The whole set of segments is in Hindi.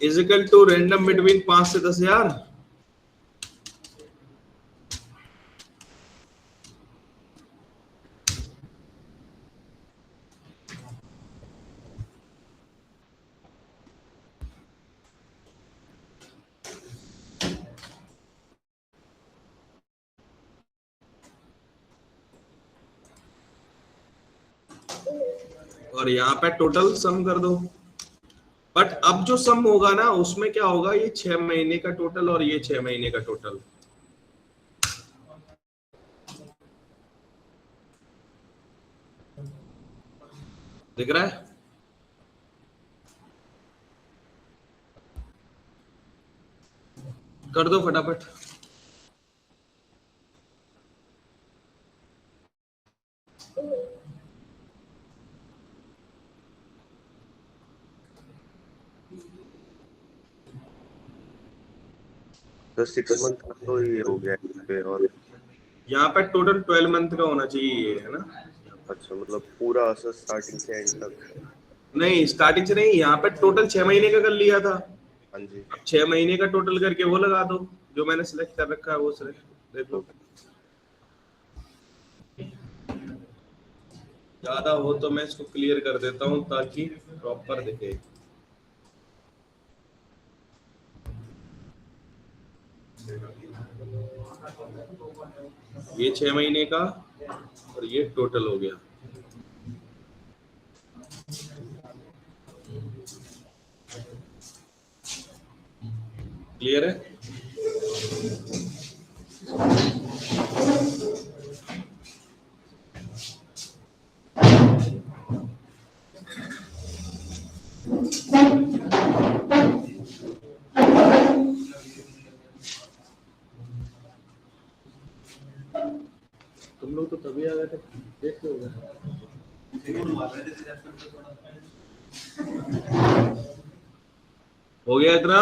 Is equal to random between 5 से 10,000। और यहाँ पे टोटल सम कर दो। बट अब जो सम होगा ना उसमें क्या होगा, ये 6 महीने का टोटल और ये 6 महीने का टोटल। दिख रहा है? कर दो फटाफट। तो 6 मंथ का तो ये हो गया पे, और यहाँ पे टोटल 12 मंथ का होना चाहिए, ये है ना? अच्छा, मतलब पूरा स्टार्टिंग से एंड तक? नहीं, स्टार्टिंग से नहीं, यहाँ पे टोटल 6 महीने का कर लिया था। हाँ जी। 6 महीने का टोटल करके वो लगा दो, जो मैंने सिलेक्ट कर रखा है वो सिलेक्ट देख लो। ज्यादा हो तो मैं इसको क्लियर कर देता हूँ ताकि प्रॉपर दिखे। ये 6 महीने का और ये टोटल हो गया। क्लियर है? तुम लोग तो तभी आ गए थे, देख लो। हो गया इतना?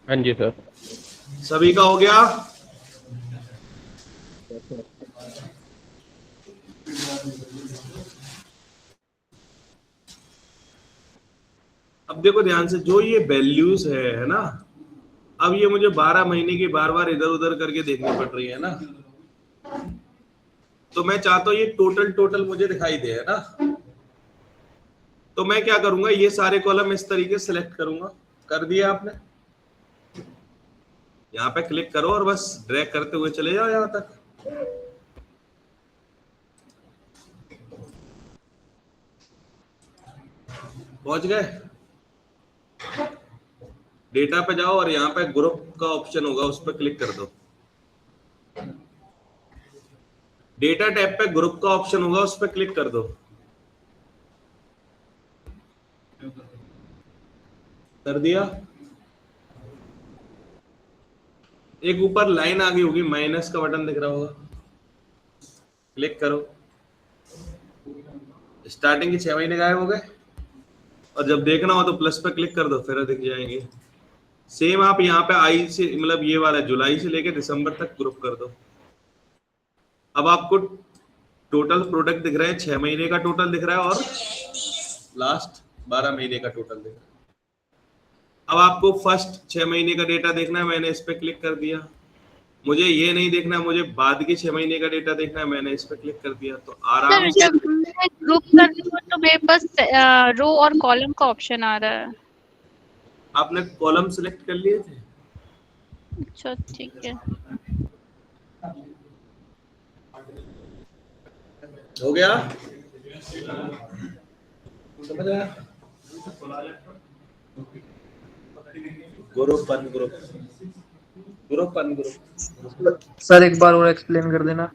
हाँ जी सर। सभी का हो गया? अब देखो ध्यान से, जो ये वैल्यूज है ना, अब ये मुझे 12 महीने की बार बार इधर उधर करके देखनी पड़ रही है ना, तो मैं चाहता हूँ ये टोटल मुझे दिखाई दे, है ना? तो मैं क्या करूंगा, ये सारे कॉलम इस तरीके से सिलेक्ट करूंगा। कर दिया आपने? यहाँ पे क्लिक करो और बस ड्रैग करते हुए चले जाओ यहाँ तक। पहुंच गए? डेटा पे जाओ और यहाँ पे ग्रुप का ऑप्शन होगा, उस पर क्लिक कर दो। डेटा टैब पे ग्रुप का ऑप्शन होगा, उस पर क्लिक कर दो। कर दिया? एक ऊपर लाइन आ गई होगी, माइनस का बटन दिख रहा होगा, क्लिक करो। स्टार्टिंग के 6 महीने गायब हो गए, और जब देखना हो तो प्लस पे क्लिक कर दो, फिर दिख जाएंगे। सेम आप यहाँ पे आई से, मतलब ये वाला जुलाई से लेके दिसंबर तक ग्रुप कर दो। अब आपको टोटल प्रोडक्ट दिख रहा है, 6 महीने का टोटल दिख रहा है और लास्ट 12 महीने का टोटल दिख रहा है। अब आपको फर्स्ट 6 महीने का डेटा देखना है, मैंने इस पे क्लिक कर दिया। मुझे ये नहीं देखना, मुझे बाद के 6 महीने का डेटा देखना है, मैंने इस पे क्लिक कर दिया। तो आराम से जब मैं ग्रुप करती हूँ तो मेरे पास रो और कॉलम का ऑप्शन आ रहा है। आपने कॉलम सिलेक्ट कर लिए थे? अच्छा ठीक है, हो गया? समझ आया? Group ungroup. सर एक बार और एक्सप्लेन कर देना।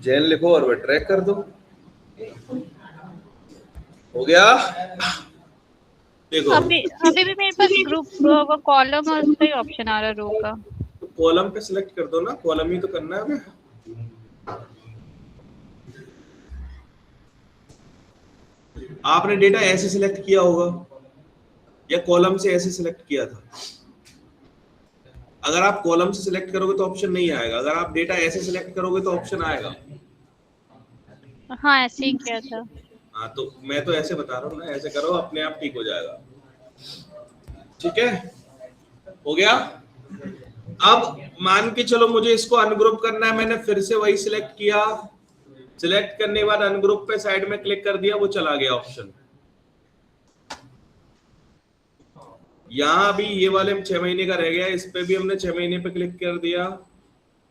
जैन लिखो और वो ट्रैक कर दो। हो गया। देखो अभी अभी भी मेरे पास ग्रुप वो कॉलम और उस पे ऑप्शन आ रहा है रो का। तो कॉलम पे सिलेक्ट कर दो ना, कॉलम ही तो करना है हमें। आपने डेटा ऐसे सिलेक्ट किया होगा या कॉलम से ऐसे सिलेक्ट किया था? अगर आप कॉलम से सिलेक्ट करोगे तो ऑप्शन नहीं आएगा, अगर आप डेटा ऐसे सिलेक्ट करोगे तो ऑप्शन आएगा। हाँ ऐसे ही किया था। हाँ तो मैं तो ऐसे बता रहा हूँ ना, ऐसे करो अपने आप ठीक हो जाएगा। ठीक है, हो गया। अब मान के चलो मुझे इसको अनग्रुप करना है, मैंने फिर से वही सिलेक्ट किया, सिलेक्ट करने के बाद अनग्रुप पे साइड में क्लिक कर दिया, वो चला गया ऑप्शन। यहाँ भी ये वाले 6 महीने का रह गया, इस पे भी हमने 6 महीने पे क्लिक कर दिया,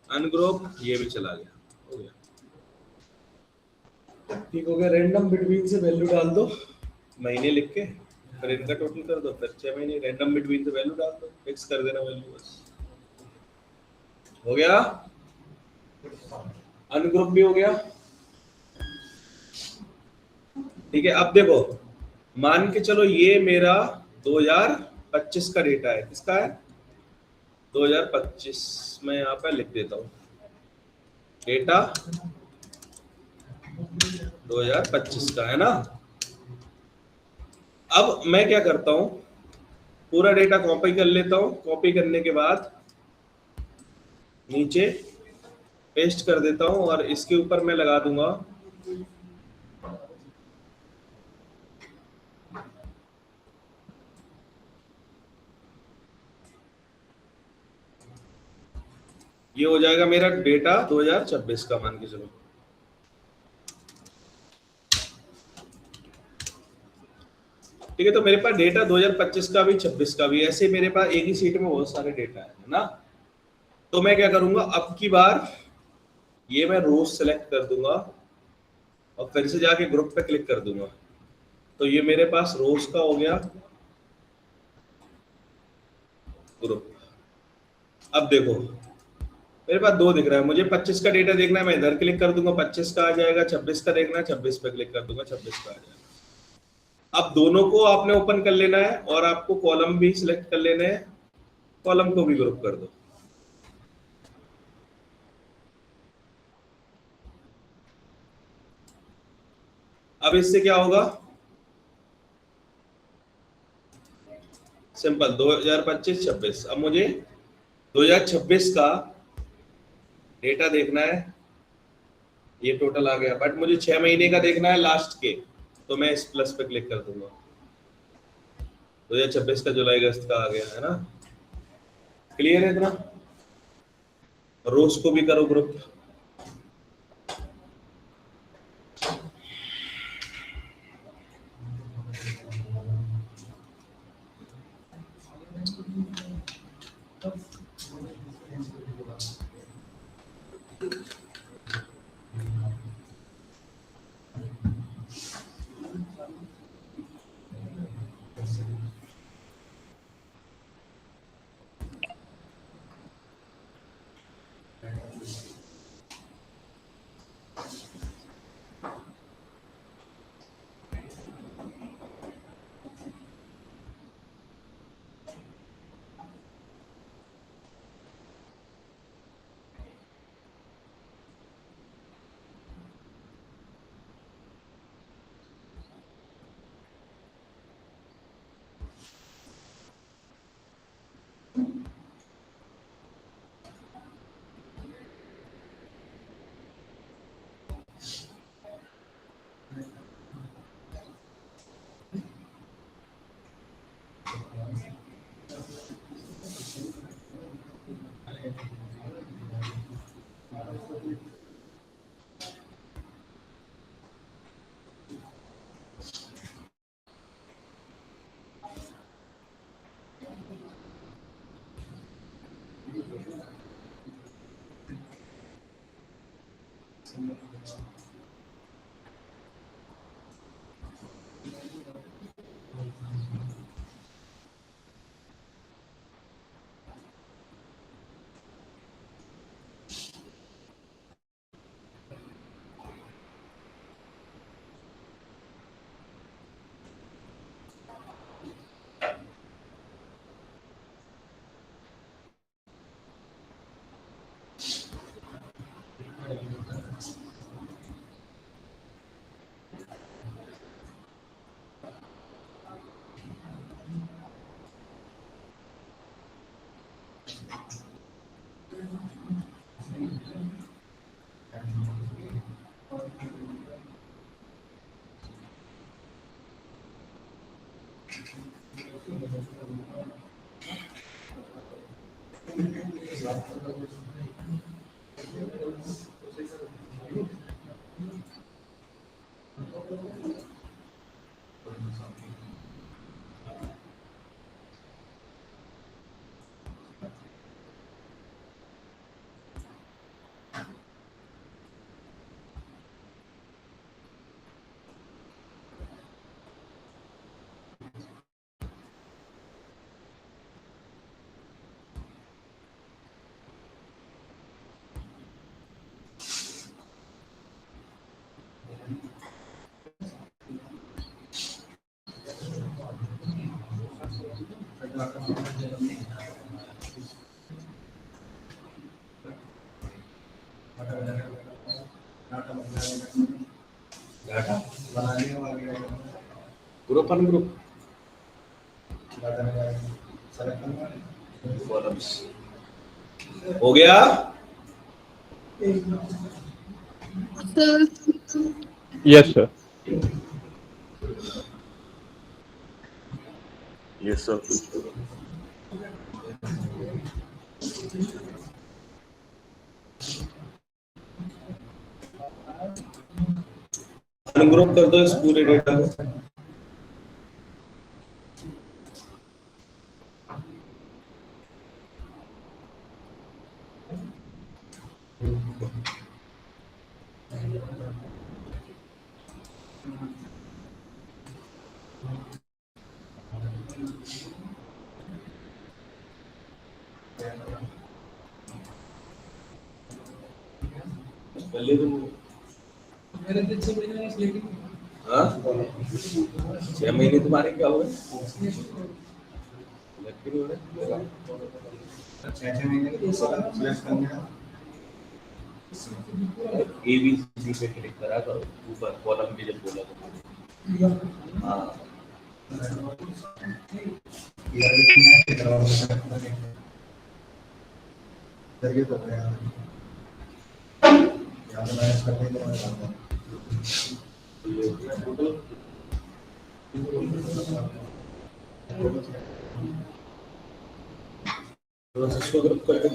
अनग्रुप, ये भी चला गया। हो गया, ठीक हो गया। रैंडम बिटवीन से वैल्यू डाल दो, महीने लिख के, फिर इनका टोटल कर दो, फिर 6 महीने रैंडम बिटवीन से वैल्यू डाल दो, फिक्स कर देना वैल्यू, बस हो गया। अनग्रुप भी हो गया। ठीक है, अब देखो मान के चलो ये मेरा 2025 का डेटा है, किसका है? 2025। मैं यहाँ पे लिख देता हूँ डेटा 2025 का है ना। अब मैं क्या करता हूँ, पूरा डेटा कॉपी कर लेता हूँ, कॉपी करने के बाद नीचे पेस्ट कर देता हूँ और इसके ऊपर मैं लगा दूंगा ये हो जाएगा मेरा डेटा 2026 का, मान के चलो। ठीक है, तो मेरे पास डेटा 2025 का भी 26 का भी, ऐसे मेरे पास एक ही सीट में बहुत सारे डेटा है ना। तो मैं क्या करूंगा, अब की बार ये मैं रोज सेलेक्ट कर दूंगा और फिर से जाके ग्रुप पे क्लिक कर दूंगा, तो ये मेरे पास रोज का हो गया ग्रुप। अब देखो मेरे पास दो दिख रहा है, मुझे 25 का डेटा देखना है, मैं इधर क्लिक कर दूंगा 25 का आ जाएगा, 26 का देखना है 26 पे क्लिक कर दूंगा 26 का आ जाएगा। अब दोनों को आपने ओपन कर लेना है और आपको कॉलम भी सिलेक्ट कर लेने हैं, कॉलम को भी ग्रुप कर दो। अब इससे क्या होगा, सिंपल 2025-26। अब मुझे 2026 का डेटा देखना है, ये टोटल आ गया, बट मुझे 6 महीने का देखना है लास्ट के, तो मैं इस प्लस पे क्लिक कर दूंगा। 2026 का जुलाई अगस्त का आ गया है ना। क्लियर है इतना? रोज को भी करो ग्रुप। ग्रुप अनग्रुप कॉलम्स हो गया। Yes sir. Yes sir. Ungroup कर दो इस पूरे डेटा को। पहले तो हाँ 6 महीने तुम्हारे क्या हो गए? ए बी सी पे क्लिक करा करो ऊपर कॉलम पे जब बोला तो हाँ इसको ग्रुप कर दो।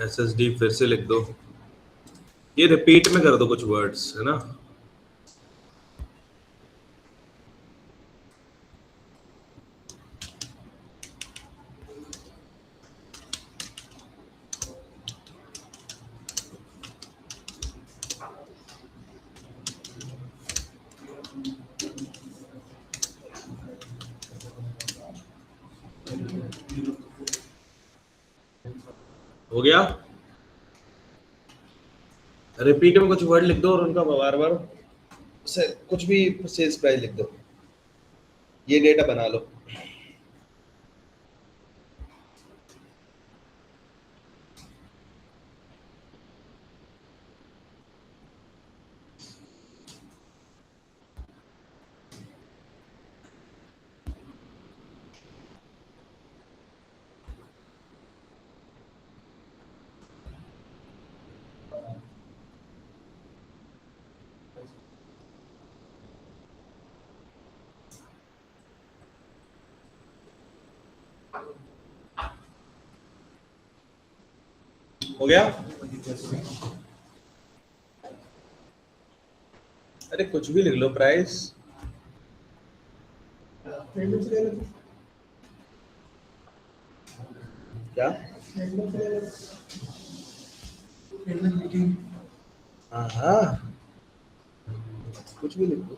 SSD फिर से लिख दो। ये रिपीट में कर दो कुछ वर्ड्स है ना। हो गया। रिपीट में कुछ वर्ड लिख दो और उनका बार बार कुछ भी सेल्स प्राइस लिख दो। ये डेटा बना लो। हो गया। अरे कुछ भी लिख लो प्राइस। क्या हाँ हाँ, कुछ भी लिखो।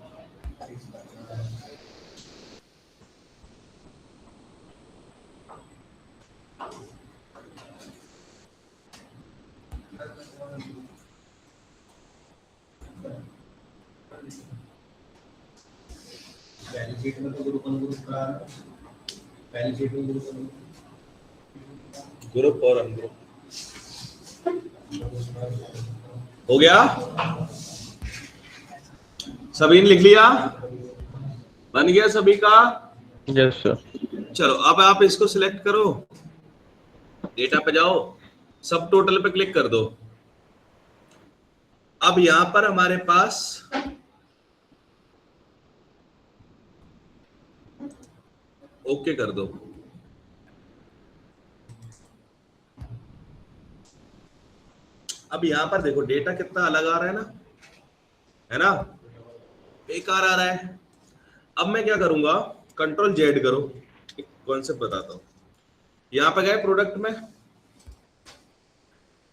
ग्रुप और अनग्रुप हो गया, सभी ने लिख लिया, बन गया सभी का। Yes, sir. चलो अब आप इसको सिलेक्ट करो, डेटा पे जाओ, सब टोटल पे क्लिक कर दो। अब यहां पर हमारे पास ओके कर दो। अब यहां पर देखो डेटा कितना अलग आ रहा है ना, बेकार आ रहा है। अब मैं क्या करूंगा, कंट्रोल जेड करो, एक कॉन्सेप्ट बताता हूं। यहां पे गए प्रोडक्ट में,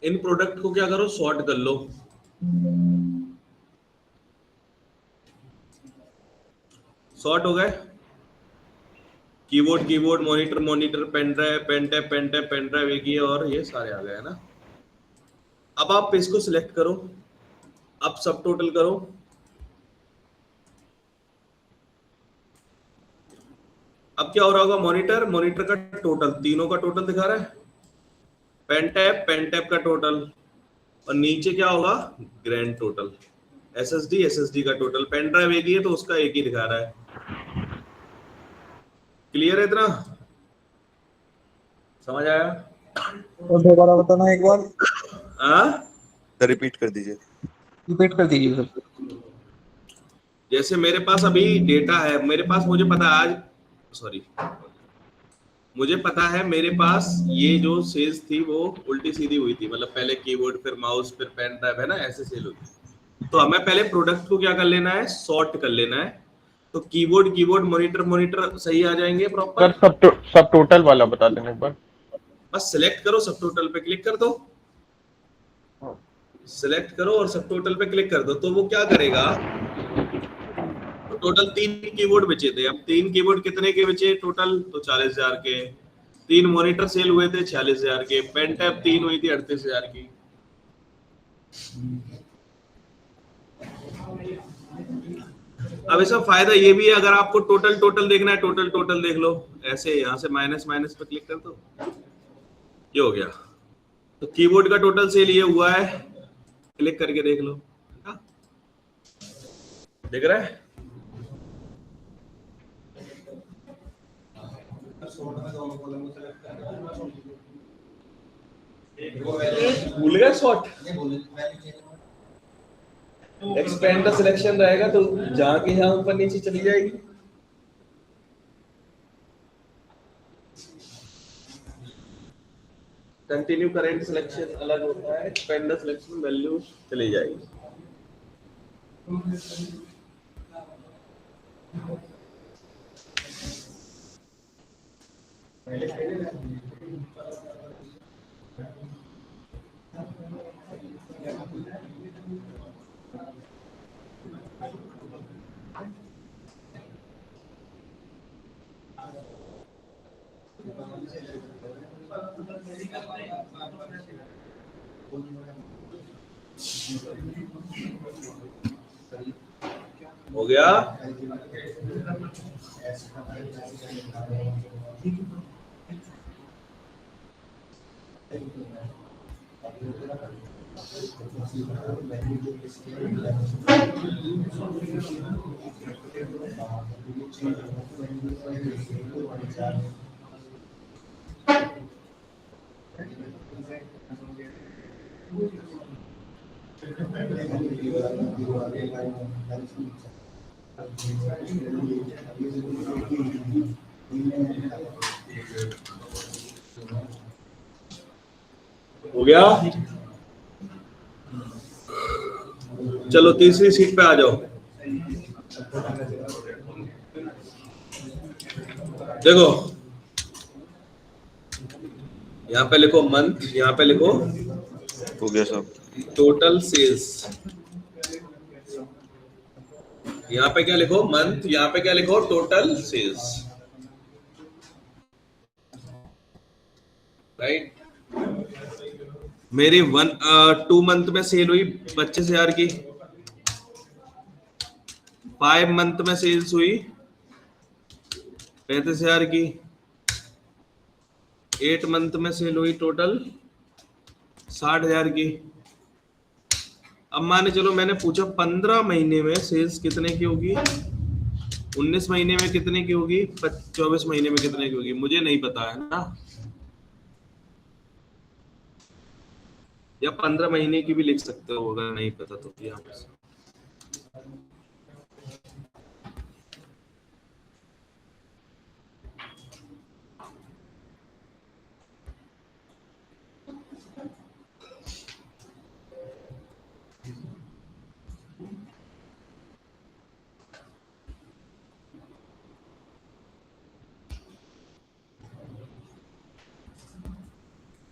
इन प्रोडक्ट को क्या करो, सॉर्ट कर लो। सॉर्ट हो गए, keyboard keyboard, monitor monitor, pen drive pen tab pen tab, pen drive एक ही है, और ये सारे आ गए है ना। अब आप इसको सिलेक्ट करो, अब सब टोटल करो। अब क्या हो रहा होगा, मॉनिटर मॉनिटर का टोटल, तीनों का टोटल दिखा रहा है, पेन टैब का टोटल, और नीचे क्या होगा, ग्रैंड टोटल, एसएसडी का टोटल। पेन ड्राइव एक ही है तो उसका एक ही दिखा रहा है। क्लियर है इतना, समझ आया? और दोबारा बताना एक बार, हाँ रिपीट कर दीजिए। रिपीट कर दीजिए सर। जैसे मेरे पास अभी डेटा है, मेरे पास, मुझे पता है आज, सॉरी, मुझे पता है मेरे पास ये जो सेल्स थी वो उल्टी सीधी हुई थी, मतलब पहले कीबोर्ड फिर माउस फिर पेन ड्राइव, है ना, ऐसे सेल हुई। तो हमें पहले प्रोडक्ट को क्या कर लेना है, सॉर्ट कर लेना है। तो कीबोर्ड कीबोर्ड, मॉनिटर मॉनिटर सही आ जाएंगे प्रॉपर। सर सब टोटल वाला बता देना एक बार। बस सिलेक्ट करो, सब टोटल पे क्लिक कर दो, सिलेक्ट करो और सब टोटल पे क्लिक कर दो। तो वो क्या करेगा, तो टोटल 3 कीबोर्ड बचे थे, अब 3 कीबोर्ड कितने के बचे टोटल, तो 40,000 के। 3 मॉनिटर सेल हुए थे 46,000 के, पेन टैब 3 हुई थी 38,000 की। अब इसका फायदा ये भी है, अगर आपको टोटल टोटल देखना है, टोटल टोटल देख लो, ऐसे यहाँ से माइनस माइनस पे क्लिक कर दो, ये हो गया। तो कीबोर्ड का टोटल सेल ये हुआ है, क्लिक करके देख लो, हाँ? दिख रहा है? भूल गए शॉर्ट, एक्सपेंड द सिलेक्शन रहेगा तो जहां की जहां ऊपर नीचे चली जाएगी। कंटिन्यू करेंट सिलेक्शन अलग होता है, एक्सपेंड द सिलेक्शन वैल्यू चली जाएगी। हो गया, हो गया। चलो तीसरी सीट पे आ जाओ। देखो यहाँ पे लिखो मंथ, यहाँ पे लिखो हो गया सब। Total sales. यहाँ पे क्या लिखो मंथ, यहाँ पे क्या लिखो टोटल सेल्स, राइट। मेरी 2 मंथ में सेल हुई 25,000 की, 5 मंथ में सेल्स हुई 35,000 की, 8 मंथ में सेल हुई टोटल 60,000 की। अब माने चलो मैंने पूछा 15 महीने में सेल्स कितने की होगी, 19 महीने में कितने की होगी, 24 महीने में कितने की होगी, मुझे नहीं पता है ना। या 15 महीने की भी लिख सकते हो अगर नहीं पता तो यहाँ पे।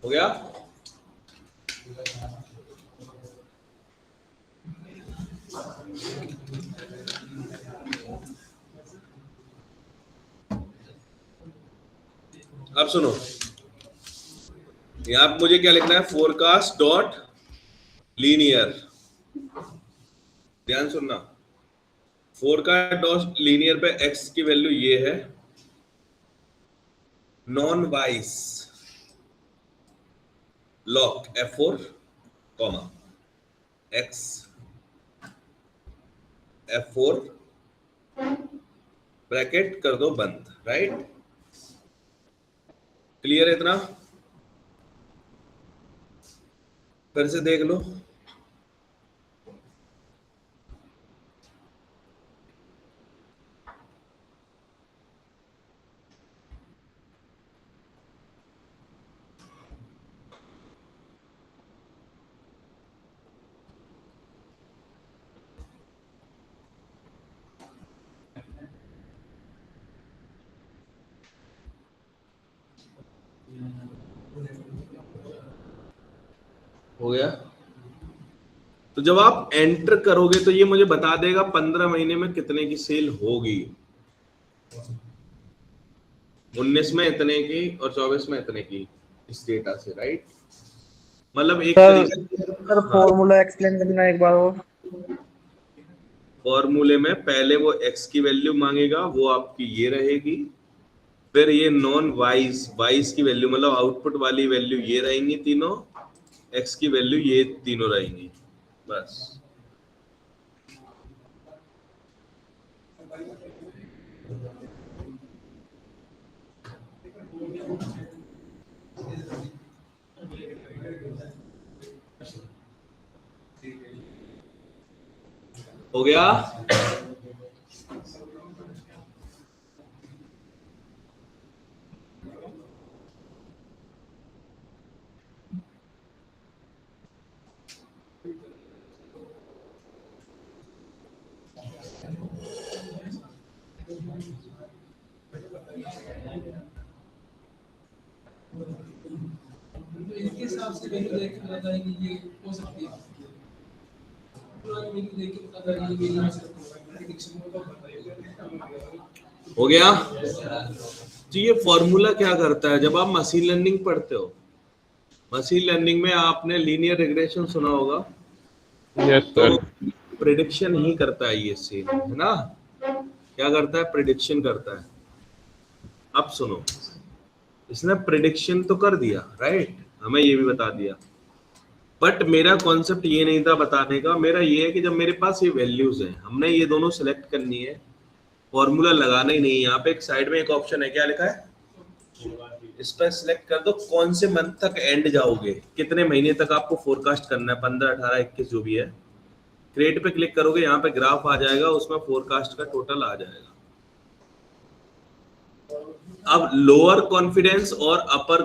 हो गया। अब सुनो, यहां मुझे क्या लिखना है, फोरकास्ट डॉट लीनियर। ध्यान सुनना, फोरकास्ट डॉट लीनियर पे एक्स की वैल्यू ये है, non vice lock F4 comma x F4 bracket कर दो बंद, राइट। क्लियर है इतना? फिर से देख लो, हो गया। तो जब आप एंटर करोगे तो ये मुझे बता देगा 15 महीने में कितने की सेल होगी, 19 में इतने की और 24 में इतने की, इस डेटा से, राइट। मतलब एक तरीके सर फॉर्मूला एक्सप्लेन करना एक बार और। फॉर्मूले में पहले वो x की वैल्यू मांगेगा, वो आपकी ये रहेगी, फिर ये नॉन वाइज की वैल्यू मतलब आउटपुट वाली वैल्यू ये रहेंगी तीनों, x की वैल्यू ये तीनों रहेंगी, बस। हो गया। इनके हिसाब से वैल्यू देख के पता चला कि ये हो सकती है, पूरा वैल्यू देख के पता चला कि ये हो सकती है, प्रेडिक्शन को बताइए। हो गया। तो ये फॉर्मूला क्या करता है, जब आप मशीन लर्निंग पढ़ते हो, मशीन लर्निंग में आपने लीनियर रिग्रेशन सुना होगा, यस तो सर। प्रिडिक्शन ही करता है ये सेल, है ना। क्या करता है, प्रिडिक्शन करता है। अब सुनो, इसने प्रिडिक्शन तो कर दिया, राइट, हमें ये भी बता दिया, बट मेरा कॉन्सेप्ट ये नहीं था बताने का, मेरा ये है कि जब मेरे पास ये वैल्यूज हैं, हमने ये दोनों सेलेक्ट करनी है, फॉर्मूला लगाना ही नहीं। यहाँ पे एक साइड में एक ऑप्शन है, क्या लिखा है, इस पर सिलेक्ट कर दो कौन से मंथ तक एंड जाओगे, कितने महीने तक आपको फोरकास्ट करना है, 15, 18, 21 जो भी है। क्रिएट पे क्लिक करोगे, यहाँ पे ग्राफ आ जाएगा, उसमें फोरकास्ट का टोटल आ जाएगा। अब लोअर कॉन्फिडेंस और अपर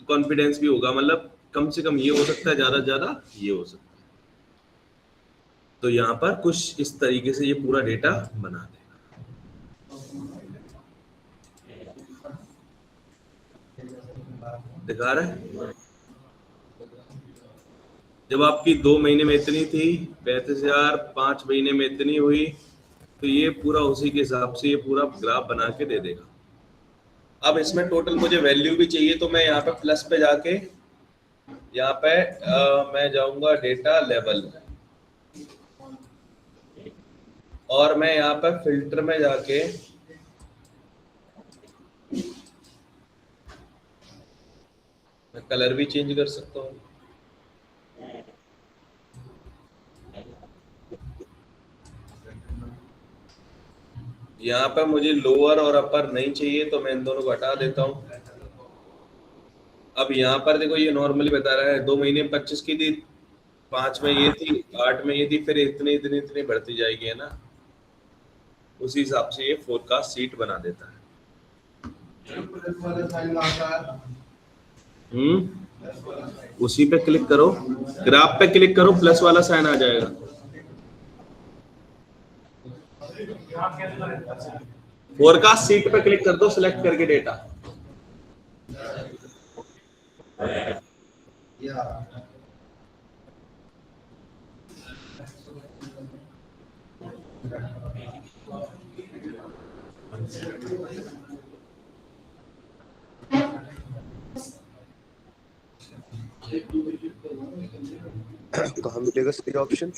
कॉन्फिडेंस भी होगा, मतलब कम से कम ये हो सकता है, ज्यादा से ज्यादा ये हो सकता है। तो यहाँ पर कुछ इस तरीके से ये पूरा डेटा बना देगा। दिखा रहा है। जब आपकी 2 महीने में इतनी थी 35,000, 5 महीने में इतनी हुई, तो ये पूरा उसी के हिसाब से ये पूरा ग्राफ बना के दे देगा। अब इसमें टोटल मुझे वैल्यू भी चाहिए, तो मैं यहाँ पे प्लस पे जाके यहाँ पे मैं जाऊंगा डेटा लेवल, और मैं यहाँ पे फिल्टर में जाके मैं कलर भी चेंज कर सकता हूँ। यहाँ पे मुझे लोअर और अपर नहीं चाहिए, तो मैं इन दोनों को हटा देता हूँ। अब यहाँ पर देखो ये नॉर्मली बता रहा है 2 महीने में 25 की थी, 5 में ये थी, 8 में ये थी, फिर इतनी इतनी इतनी बढ़ती जाएगी, है ना। उसी हिसाब से ये फोरकास्ट सीट बना देता है। उसी पे क्लिक करो, ग्राफ पे क्लिक करो, प्लस वाला साइन आ जाएगा। फोरकास्ट सीट पे क्लिक कर दो, सिलेक्ट करके डेटा। कहाँ मिलेगा सही ऑप्शन?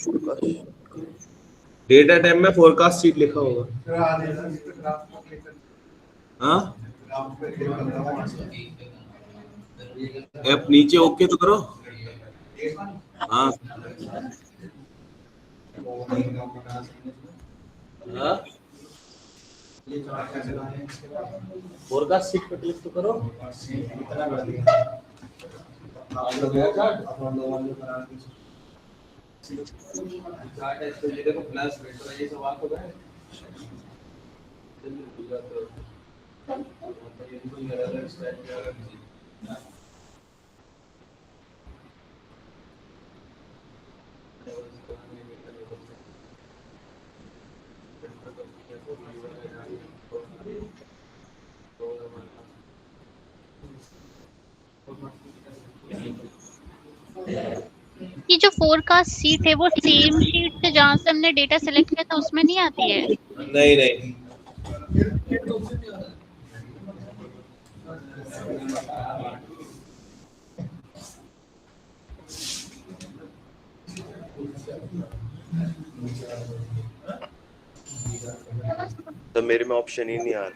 डेटा टैब में फोरकास्ट सीट लिखा होगा। हाँ, ऐप नीचे ओके तो करो। हाँ हाँ, फोरकास्ट सीट पे क्लिक तो करो। ये जो फोरकास्ट सीट है वो सेम शीट से जहाँ से हमने डेटा सेलेक्ट किया था उसमें नहीं आती है? नहीं नहीं, तो मेरे में ऑप्शन ही नहीं आ रहा।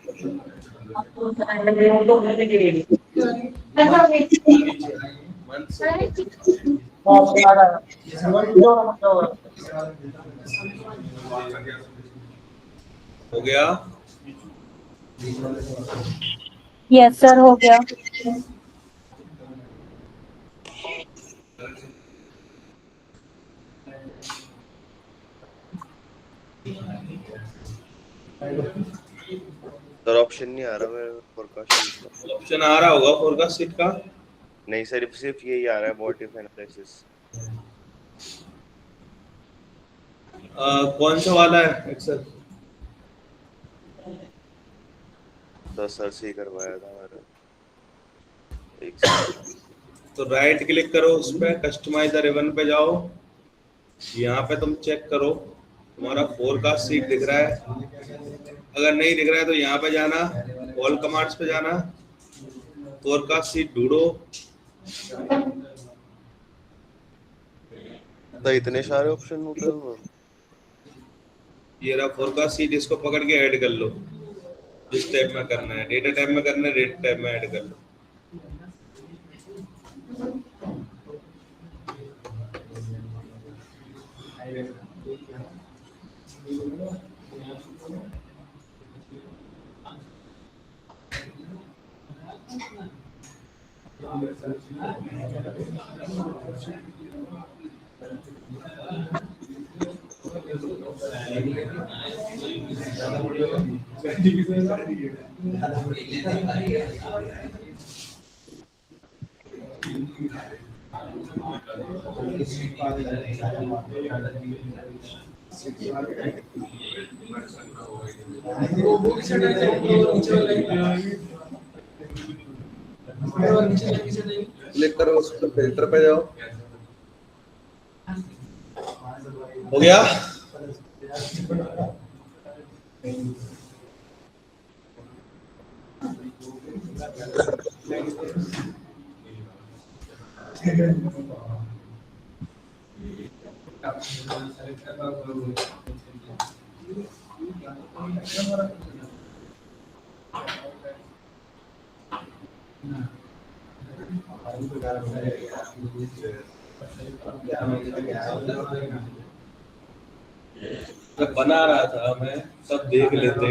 हो गया। यस सर, हो गया। सर ऑप्शन नहीं आ रहा मेरे फोरकास्ट। ऑप्शन आ रहा होगा फोरकास्ट सीट का। नहीं सर, सिर्फ यही आ रहा है, व्हाट इफ एनालिसिस। कौन सा वाला है एक्सेल? तो सर से ही करवाया था हमारा। तो राइट क्लिक करो उस पे, कस्टमाइज द रिबन पे जाओ। यहाँ पे तुम चेक करो तुम्हारा फोरकास्ट सीट दिख रहा है। अगर नहीं दिख रहा है तो यहाँ पे जाना, ऑल कमांड्स पे जाना, फोरकास्ट सीट ढूंढो। तो इतने सारे ऑप्शन होते हैं। ये रहा फोरकास्ट सीट, इसको पकड़ के ऐड कर लो। जिस टैब में करना है, डेटा टैब में करना है, डेटा टैब में ऐड कर लो। वो बुक से नीचे वाला और नीचे जाके नीचे जाएंगे। क्लिक करो उस पर, फिल्टर पे जाओ। हो गया? जब बना रहा था मैं सब देख लेते,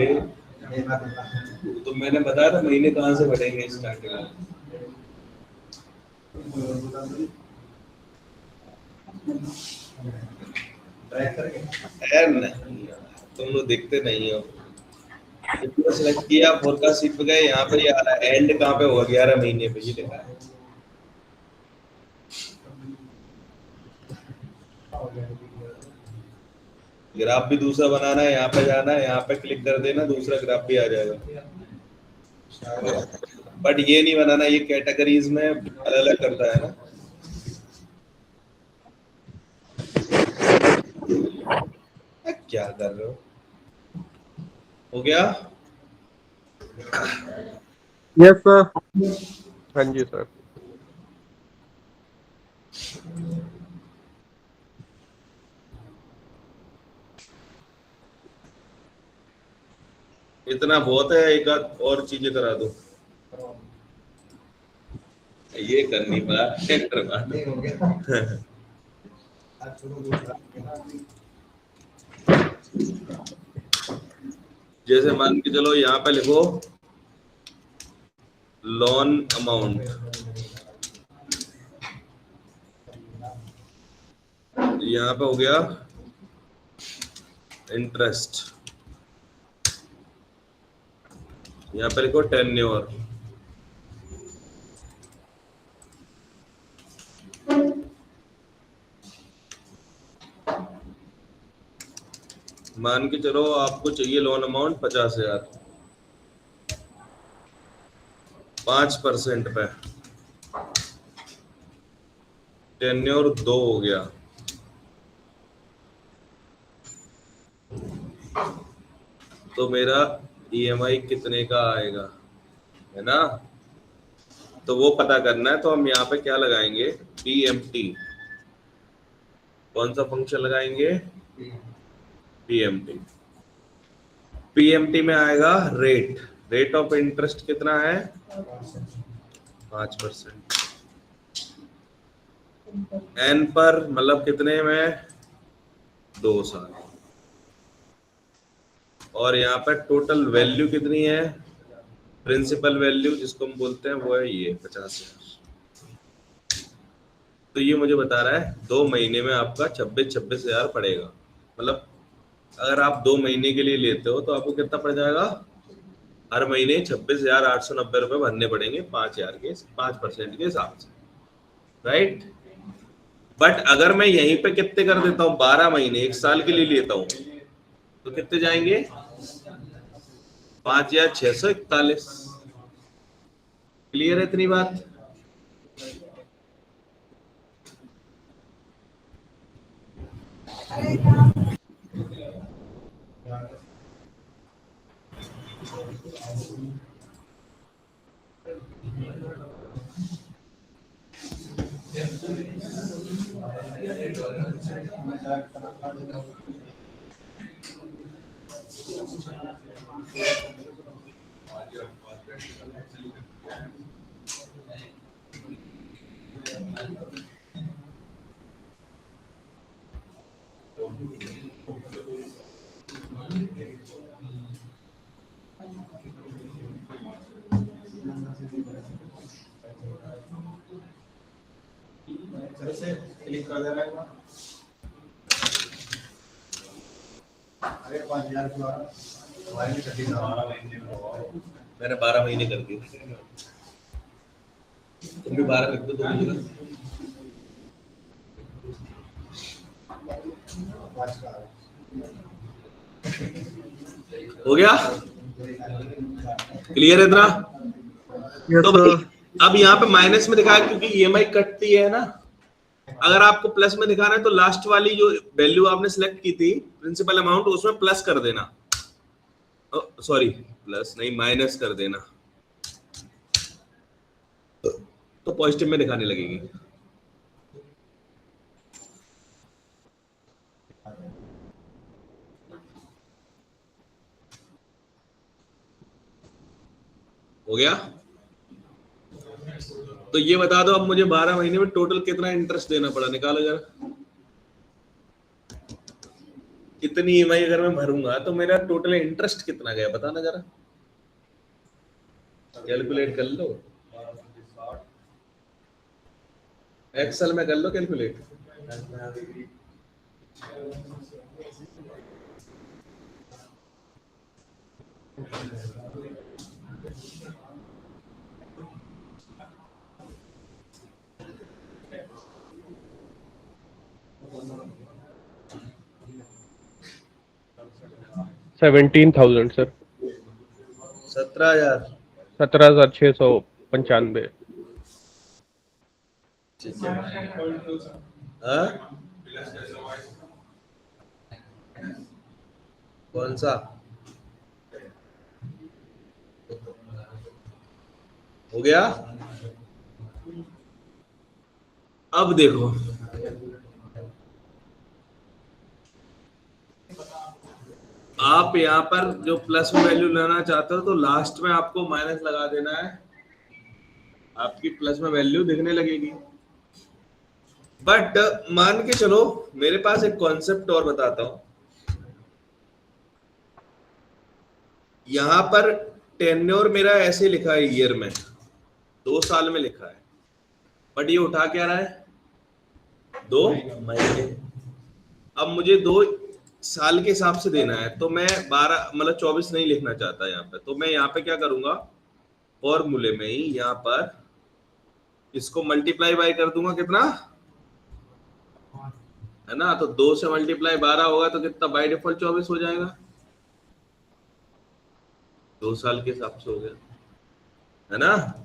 तो मैंने बताया था महीने कहाँ से बढ़ेंगे स्टार्टिंग में। नहीं, तुम लोग देखते नहीं हो। सिलेक्ट किया, फोरकास्ट शीट पे गए, यहाँ पे ये आ रहा है एंड कहाँ पे होगा, 11 महीने पे, ये लिखा है। ग्राफ भी दूसरा बनाना है, यहाँ पे जाना है, यहाँ पे क्लिक कर देना, दूसरा ग्राफ भी आ जाएगा। बट ये नहीं बनाना, ये कैटेगरीज में अलग अलग करता है ना। क्या कर रहे हो गया? Yes sir. हाँ जी सर। इतना बहुत है, एक आध और चीजें करा दो। ये करनी पड़ा ट्रैक्टर जैसे मान के चलो, यहाँ पे लिखो लोन अमाउंट, यहाँ पे हो गया इंटरेस्ट, यहाँ पे लिखो टेन्योर, मान के चलो आपको चाहिए लोन अमाउंट 50,000, 5% पे, टेन्योर 2 हो गया, तो मेरा EMI कितने का आएगा, है ना? तो वो पता करना है, तो हम यहाँ पे क्या लगाएंगे, PMT। कौन सा फंक्शन लगाएंगे? PMT। PMT में आएगा रेट ऑफ इंटरेस्ट कितना है, 5%। N पर मतलब कितने में, 2 साल। और यहाँ पर टोटल वैल्यू कितनी है, प्रिंसिपल वैल्यू जिसको हम बोलते हैं, वो है ये 50,000। तो ये मुझे बता रहा है 2 महीने में आपका 26,000 पड़ेगा। मतलब अगर आप 2 महीने के लिए लेते हो तो आपको कितना पड़ जाएगा, हर महीने 26,890 रुपए भरने पड़ेंगे 5,000 के 5% के हिसाब से, राइट? बट अगर मैं यहीं पे कितने कर देता हूँ, 12 महीने 1 साल के लिए लेता हूँ, तो कितने जाएंगे, 5,641। क्लियर है इतनी बात? मैंने 12 महीने कर दिए, तुम भी 12 लिख दो, तो हो गया? क्लियर है इतना? यस तो सर। अब यहाँ पे माइनस में दिखाया क्योंकि ईएमआई कटती है ना। अगर आपको प्लस में दिखाना है तो लास्ट वाली जो वैल्यू आपने सिलेक्ट की थी प्रिंसिपल अमाउंट, उसमें प्लस कर देना, सॉरी प्लस नहीं माइनस कर देना, तो पॉजिटिव में दिखाने लगेगी। हो गया? तो ये बता दो अब मुझे 12 महीने में टोटल कितना इंटरेस्ट देना पड़ा, निकालो जरा। इतनी ईएमआई अगर मैं भरूंगा तो मेरा टोटल इंटरेस्ट कितना गया बताना जरा, कैलकुलेट कर लो, एक्सेल में कर लो कैलकुलेट। $17,000 सर। 17,000। 17,695। हाँ? कौन सा हो गया? अब देखो आप यहाँ पर जो प्लस में वैल्यू लेना चाहते हो तो लास्ट में आपको माइनस लगा देना है, आपकी प्लस में वैल्यू दिखने लगेगी। बट मान के चलो, मेरे पास एक कॉन्सेप्ट और बताता हूं। यहां पर टेन्योर मेरा ऐसे लिखा है, ईयर में 2 साल में लिखा है, बट ये उठा क्या रहा है 2 महीने। अब मुझे 2 साल के हिसाब से देना है, तो मैं 12 मतलब 24 नहीं लिखना चाहता यहाँ पे, तो मैं यहाँ पे क्या करूंगा, फॉर्मूले में ही यहाँ पर इसको मल्टीप्लाई बाय कर दूंगा, कितना है ना, तो 2 से मल्टीप्लाई 12 होगा तो कितना बाय डिफॉल्ट 24 हो जाएगा, 2 साल के हिसाब से हो गया, है ना।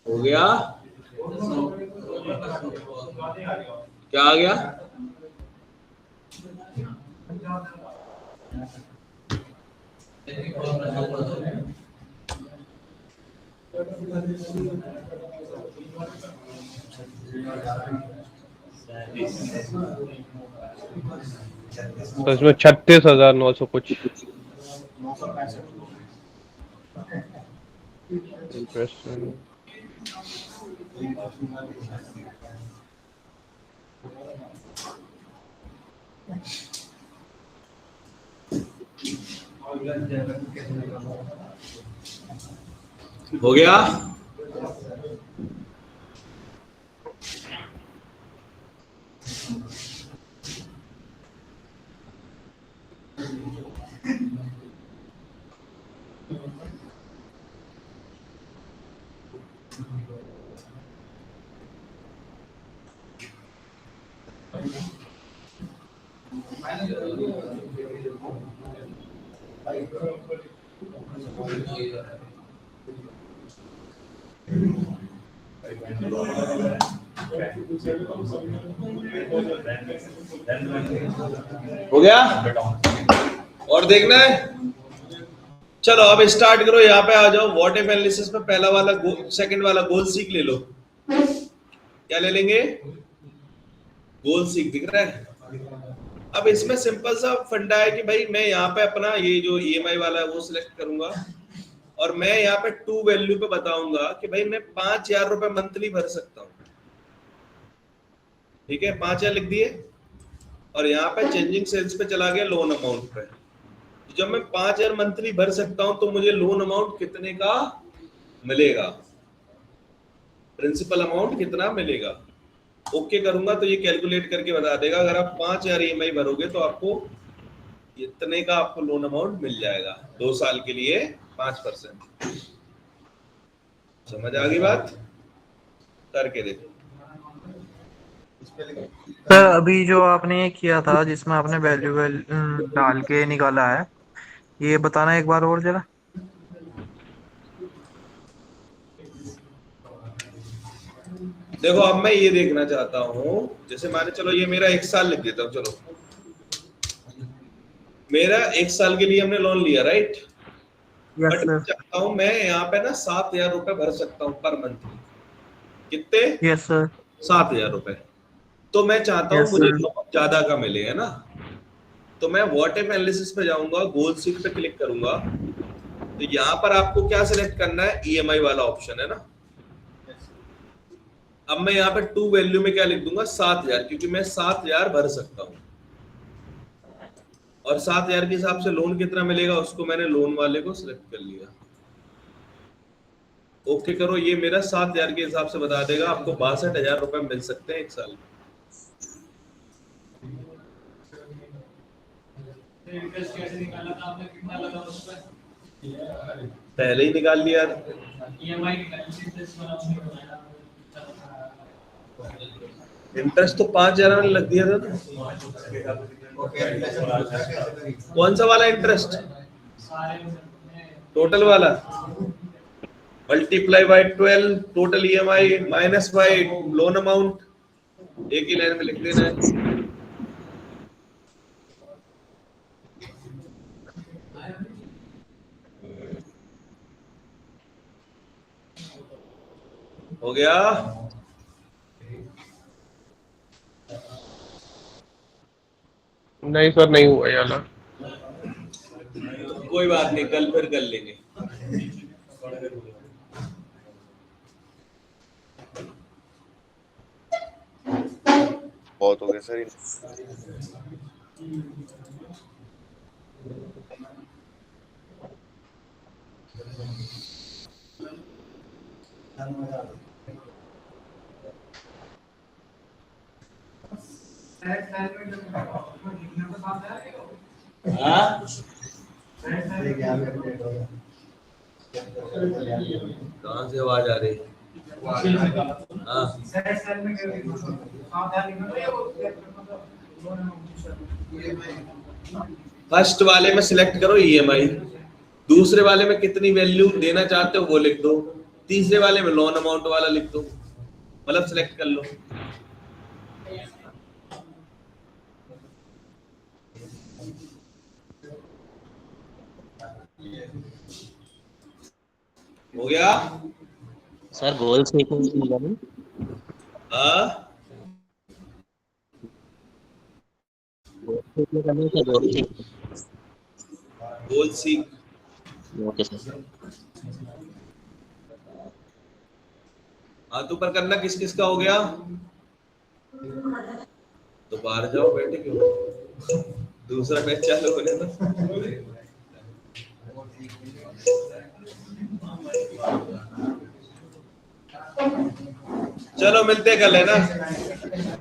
हो गया? क्या आ गया? तो इसमें 36,900 कुछ इंटरेस्ट। हो गया? हो गया? और देखना है? चलो अब स्टार्ट करो, यहाँ पे आ जाओ। व्हाट इफ एनालिसिस में पहला वाला सेकंड वाला गोल सीक ले लो। क्या ले लेंगे? गोल सीक दिख रहा है। अब इसमें सिंपल सा फंडा है कि भाई मैं यहाँ पे अपना ये जो ईएमआई वाला है वो सिलेक्ट करूंगा और मैं यहाँ पे 2 वैल्यू पे बताऊंगा कि भाई मैं 5,000 रुपए मंथली भर सकता हूँ। ठीक है, 5,000 लिख दिए। और यहाँ पे चेंजिंग सेल्स पे चला गया लोन अमाउंट पे। जब मैं 5,000 मंथली भर सकता हूं तो मुझे लोन अमाउंट कितने का मिलेगा, प्रिंसिपल अमाउंट कितना मिलेगा। ओके करूंगा तो ये कैलकुलेट करके बता देगा। अगर आप 5,000 EMI भरोगे तो आपको इतने का आपको लोन अमाउंट मिल जाएगा 2 साल के लिए 5%। समझ आ गई बात, करके देखो। सर अभी जो आपने ये किया था जिसमें आपने वैल्यू डाल के निकाला है, ये बताना एक बार और जरा। देखो अब मैं ये देखना चाहता हूँ, जैसे माने चलो ये मेरा 1 साल लिख देता हूँ, चलो मेरा 1 साल के लिए हमने लोन लिया, राइट। Yes but sir. चाहता हूँ मैं यहाँ पे ना 7,000 रुपए भर सकता हूँ पर मंथ। कितने? Yes sir. 7,000 रुपए। तो मैं चाहता हूँ Yes, मुझे sir. लोन ज्यादा का मिले, है ना। तो मैं व्हाट इफ एनालिसिस पे जाऊंगा, गोल सीट पे क्लिक करूंगा, तो यहाँ पर आपको क्या सिलेक्ट करना है, EMI वाला ऑप्शन है ना। अब मैं यहाँ पे टू वैल्यू में क्या लिख दूंगा, 7,000, क्योंकि मैं 7,000 भर सकता हूँ। और 7,000 के हिसाब से लोन कितना मिलेगा उसको मैंने लोन वाले को सिलेक्ट कर लिया। ओके करो, ये मेरा 7,000 के हिसाब से बता देगा आपको 62,000 रुपए मिल सकते हैं 1 साल में। इंटरेस्ट कैसे निकाला था आपने, कितना लगा उस पर? पहले ही निकाल लिया। EMI निकाली, इंटरेस्ट वाला उसने बताया। इंटरेस्ट तो 5,000 में लग दिया था ना। कौन सा वाला इंटरेस्ट? टोटल वाला multiply by 12 total EMI minus y loan amount, एक ही लाइन में लिख देना है। हो गया। नहीं सर, नहीं हुआ ये वाला। कोई बात नहीं, कल फिर कर लेंगे। बहुत हो गया सर। कहाँ से आवाज आ रही? हाँ फर्स्ट वाले में सिलेक्ट करो EMI, दूसरे वाले में कितनी वैल्यू देना चाहते हो वो लिख दो, तीसरे वाले में लोन अमाउंट वाला लिख दो, मतलब सिलेक्ट कर लो। हो गया सर। गोल सीखने मिला नहीं। हाँ गोल सीख। Okay sir. हाथ ऊपर करना, किस किस का हो गया? तो बाहर जाओ, बैठे क्यों? दूसरा मैच चालू होने दो। चलो मिलते कल, है ना।